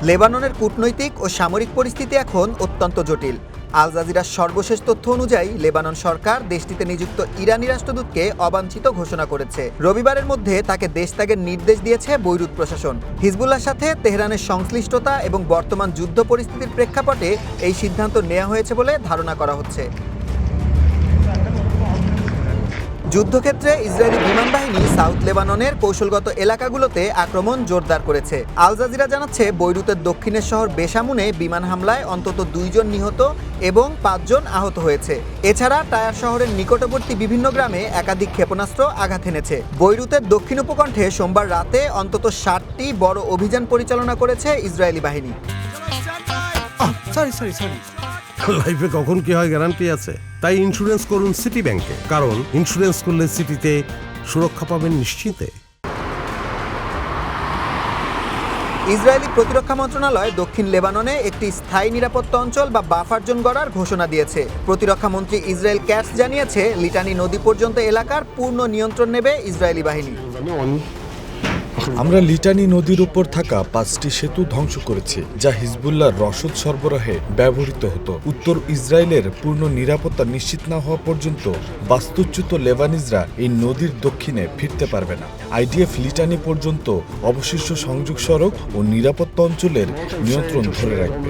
লেবাননের কূটনৈতিক ও সামরিক পরিস্থিতি এখন অত্যন্ত জটিল। আল জাজিরার সর্বশেষ তথ্য অনুযায়ী লেবানন সরকার দেশটিতে নিযুক্ত ইরানি রাষ্ট্রদূতকে অবাঞ্ছিত ঘোষণা করেছে। রবিবারের মধ্যে তাকে দেশ ত্যাগের নির্দেশ দিয়েছে বৈরুত প্রশাসন। হিজবুল্লাহর সাথে তেহরানের সংশ্লিষ্টতা এবং বর্তমান যুদ্ধ পরিস্থিতির প্রেক্ষাপটে এই সিদ্ধান্ত নেওয়া হয়েছে বলে ধারণা করা হচ্ছে। যুদ্ধক্ষেত্রে ইসরায়েলি বিমান বাহিনী সাউথ লেবাননের কৌশলগত এলাকাগুলোতে আক্রমণ জোরদার করেছে। আল জাজিরা জানাচ্ছে বৈরুতের দক্ষিণের শহর বেশামুনে বিমান হামলায় অন্তত 2 জন নিহত এবং 5 জন আহত হয়েছে। এছাড়া টায়ার শহরের নিকটবর্তী বিভিন্ন গ্রামে একাধিক ক্ষেপণাস্ত্র আঘাত এনেছে। বৈরুতের দক্ষিণ উপকণ্ঠে সোমবার রাতে অন্তত 60টি বড় অভিযান পরিচালনা করেছে ইসরায়েলি বাহিনী। লাইফে কখন কি হয় গ্যারান্টি আছে? তাই ইন্স্যুরেন্স করুন সিটি ব্যাংকে, কারণ ইন্স্যুরেন্স করলে সিটিতে সুরক্ষা পাবেন নিশ্চিন্তে। ইসরায়েলি প্রতিরক্ষা মন্ত্রণালয় দক্ষিণ লেবাননে একটি স্থায়ী নিরাপত্তা অঞ্চল বা বাফার জোন গড়ার ঘোষণা দিয়েছে। প্রতিরক্ষা মন্ত্রী ইসরায়েল ক্যাটস জানিয়েছে লিটানি নদী পর্যন্ত এলাকার পূর্ণ নিয়ন্ত্রণ নেবে ইসরায়েলি বাহিনী। আমরা লিটানি নদীর উপর থাকা 5টি সেতু ধ্বংস করেছি, যা হিজবুল্লাহর রসদ সরবরাহে ব্যবহৃত হতো। উত্তর ইসরায়েলের পূর্ণ নিরাপত্তা নিশ্চিত না হওয়া পর্যন্ত বাস্তুচ্যুত লেবানিজরা এই নদীর দক্ষিণে ফিরতে পারবে না। আইডিএফ লিটানি পর্যন্ত অবশিষ্ট সংযোগ সড়ক ও নিরাপত্তা অঞ্চলের নিয়ন্ত্রণ ধরে রাখবে।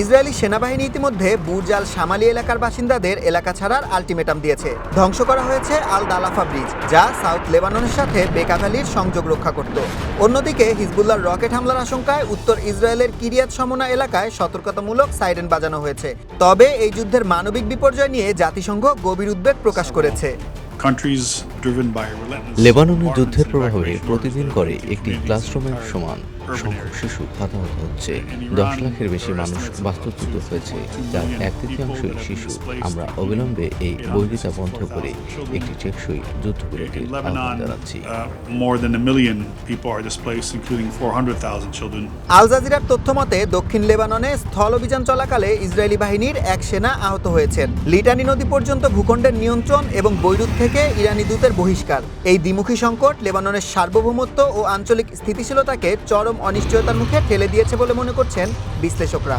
ইসরায়েলি সেনাবাহিনী ইতিমধ্যে বুর্জ আল শামালি এলাকার বাসিন্দাদের এলাকা ছাড়ার আলটিমেটাম দিয়েছে। ধ্বংস করা হয়েছে আল দালাফা ব্রিজ, যা সাউথ লেবাননের সাথে বেকা ভ্যালির সংযোগ রক্ষা করত। অন্যদিকে হিজবুল্লাহর রকেট হামলার আশঙ্কায় উত্তর ইসরায়েলের কিরিয়াত শমনা এলাকায় সতর্কতামূলক সাইরেন বাজানো হয়েছে। তবে এই যুদ্ধের মানবিক বিপর্যয় নিয়ে জাতিসংঘ গভীর উদ্বেগ প্রকাশ করেছে। লেবাননের যুদ্ধের প্রভাবে প্রতিদিন করে একটি ক্লাসরুমের সমান সংখ্যক শিশু হতাহত হচ্ছে। 10 লাখের বেশি মানুষ বাস্তুচ্যুত হয়েছে, যার 1/3 শিশু। আমরা অবিলম্বে এই বৈরিতা বন্ধ করে একটি টেকসই যুদ্ধবিরতির আহ্বান জানাচ্ছি। আল জাজিরার তথ্য মতে দক্ষিণ লেবাননে স্থল অভিযান চলাকালে ইসরায়েলি বাহিনীর এক সেনা আহত হয়েছেন। লিটানি নদী পর্যন্ত ভূখণ্ডের নিয়ন্ত্রণ এবং বৈরুত থেকে ইরানি দূতের বহিষ্কার, এই দ্বিমুখী সংকট লেবাননের সার্বভৌমত্ব ও আঞ্চলিক স্থিতিশীলতাকে চরম অনিশ্চয়তার মুখে ঠেলে দিয়েছে বলে মনে করছেন বিশ্লেষকরা।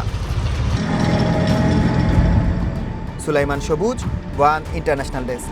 সুলাইমান সবুজ, ওয়ান ইন্টারন্যাশনাল ডেস্ক।